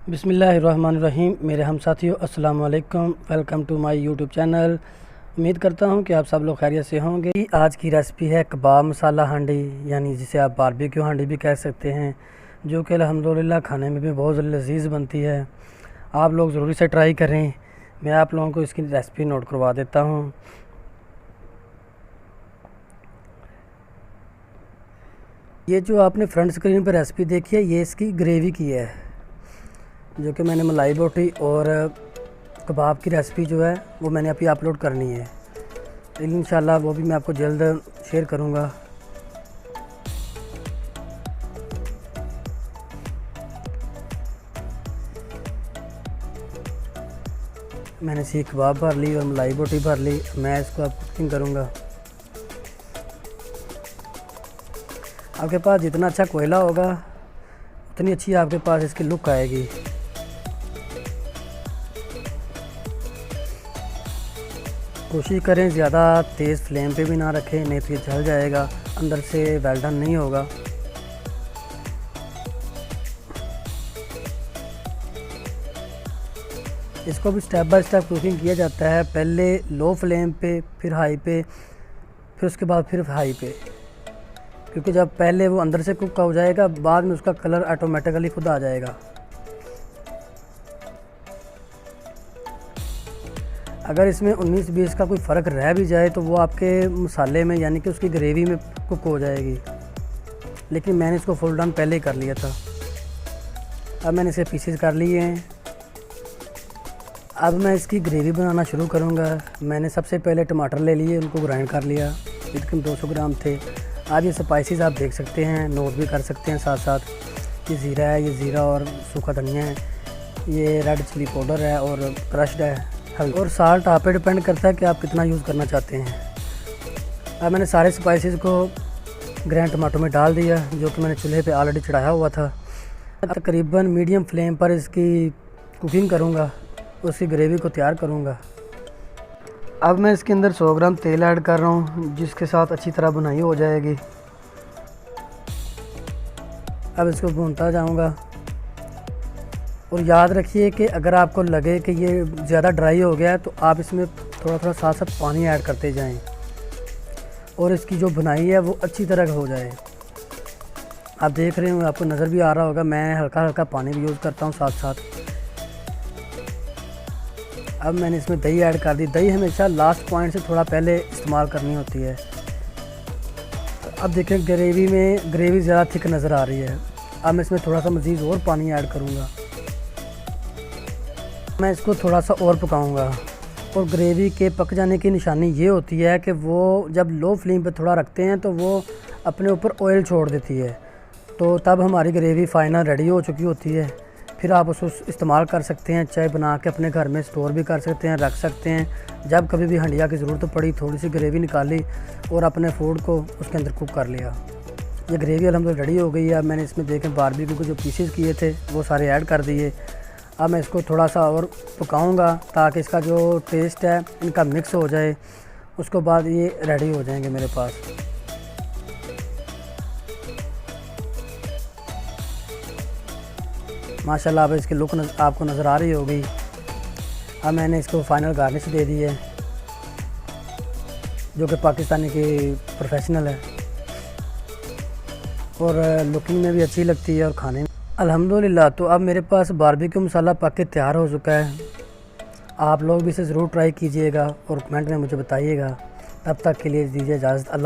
बिस्मिल्लाहिर्रहमानिर्रहीम। मेरे हम साथियों, अस्सलाम वालेकुम। Welcome to my YouTube channel. उम्मीद करता हूं कि आप सब लोग खैरियत से होंगे। आज की रेसिपी है कबाब मसाला हांडी, यानी जिसे आप बारबेक्यू हांडी भी कह सकते हैं, जो कि अल्हम्दुलिल्लाह खाने में भी बहुत लजीज़ बनती है। आप लोग ज़रूरी से ट्राई करें। मैं आप लोगों को इसकी रेसिपी नोट करवा देता हूँ। ये जो आपने फ्रंट स्क्रीन पर रेसिपी देखी है, ये इसकी ग्रेवी की है, जो कि मैंने मलाई बोटी और कबाब की रेसिपी जो है वो मैंने अभी अपलोड करनी है। इंशाल्लाह वो भी मैं आपको जल्द शेयर करूँगा। मैंने सीख कबाब भर ली और मलाई बोटी भर ली। मैं इसको अब कुकिंग करूँगा। आपके पास जितना अच्छा कोयला होगा उतनी अच्छी आपके पास इसकी लुक आएगी। कोशिश करें ज़्यादा तेज़ फ्लेम पे भी ना रखें, नहीं तो ये जल जाएगा, अंदर से वेल डन नहीं होगा। इसको भी स्टेप बाय स्टेप कुकिंग किया जाता है। पहले लो फ्लेम पे, फिर हाई पे, फिर उसके बाद फिर हाई पे, क्योंकि जब पहले वो अंदर से कुक हो जाएगा, बाद में उसका कलर ऑटोमेटिकली खुद आ जाएगा। अगर इसमें 19-20 का कोई फ़र्क रह भी जाए तो वो आपके मसाले में, यानी कि उसकी ग्रेवी में कुक हो जाएगी। लेकिन मैंने इसको फुल डन पहले ही कर लिया था। अब मैंने इसे पीसेस कर लिए हैं। अब मैं इसकी ग्रेवी बनाना शुरू करूँगा। मैंने सबसे पहले टमाटर ले लिए, उनको ग्राइंड कर लिया, तकरीबन 200 ग्राम थे। आज ये स्पाइसेस आप देख सकते हैं, नोट भी कर सकते हैं साथ साथ। ये ज़ीरा है, ये ज़ीरा और सूखा धनिया है, ये रेड चिली पाउडर है और क्रश्ड है। और साल्ट आप पे डिपेंड करता है कि आप कितना यूज़ करना चाहते हैं। अब मैंने सारे स्पाइसेस को ग्रैंड टमाटो में डाल दिया, जो कि मैंने चूल्हे पे ऑलरेडी चढ़ाया हुआ था। तकरीबन मीडियम फ्लेम पर इसकी कुकिंग करूँगा, उसकी ग्रेवी को तैयार करूँगा। अब मैं इसके अंदर 100 ग्राम तेल ऐड कर रहा हूँ, जिसके साथ अच्छी तरह भुनाई हो जाएगी। अब इसको भूनता जाऊँगा। और याद रखिए कि अगर आपको लगे कि ये ज़्यादा ड्राई हो गया है तो आप इसमें थोड़ा थोड़ा साथ साथ पानी ऐड करते जाएं, और इसकी जो भुनाई है वो अच्छी तरह हो जाए। आप देख रहे हो, आपको नज़र भी आ रहा होगा, मैं हल्का हल्का पानी भी यूज़ करता हूँ साथ साथ। अब मैंने इसमें दही ऐड कर दी। दही हमेशा लास्ट पॉइंट से थोड़ा पहले इस्तेमाल करनी होती है। तो अब देखें, ग्रेवी ज़्यादा थिक नज़र आ रही है। अब मैं इसमें थोड़ा सा मज़ीद और पानी ऐड करूँगा। मैं इसको थोड़ा सा और पकाऊंगा। और ग्रेवी के पक जाने की निशानी ये होती है कि वो जब लो फ्लेम पे थोड़ा रखते हैं तो वो अपने ऊपर ऑयल छोड़ देती है, तो तब हमारी ग्रेवी फाइनल रेडी हो चुकी होती है। फिर आप उसको इस्तेमाल कर सकते हैं, चाय बना के अपने घर में स्टोर भी कर सकते हैं, रख सकते हैं। जब कभी भी हंडिया की ज़रूरत पड़ी, थोड़ी सी ग्रेवी निकाली और अपने फूड को उसके अंदर कुक कर लिया। ये ग्रेवी अल्हम्दुलिल्लाह रेडी हो गई है। अब मैंने इसमें देखें बारबेक्यू के जो पीसेस किए थे वो सारे ऐड कर दिए। अब मैं इसको थोड़ा सा और पकाऊंगा ताकि इसका जो टेस्ट है इनका मिक्स हो जाए। उसके बाद ये रेडी हो जाएंगे मेरे पास। माशाल्लाह अब इसकी लुक आपको नज़र आ रही होगी। अब मैंने इसको फाइनल गार्निश दे दी है, जो कि पाकिस्तानी की प्रोफेशनल है और लुकिंग में भी अच्छी लगती है और खाने में अल्हम्दुलिल्लाह। तो अब मेरे पास बारबेक्यू मसाला पक के तैयार हो चुका है। आप लोग भी इसे ज़रूर ट्राई कीजिएगा और कमेंट में मुझे बताइएगा। तब तक के लिए दीजिए इजाज़त। अल्लाह।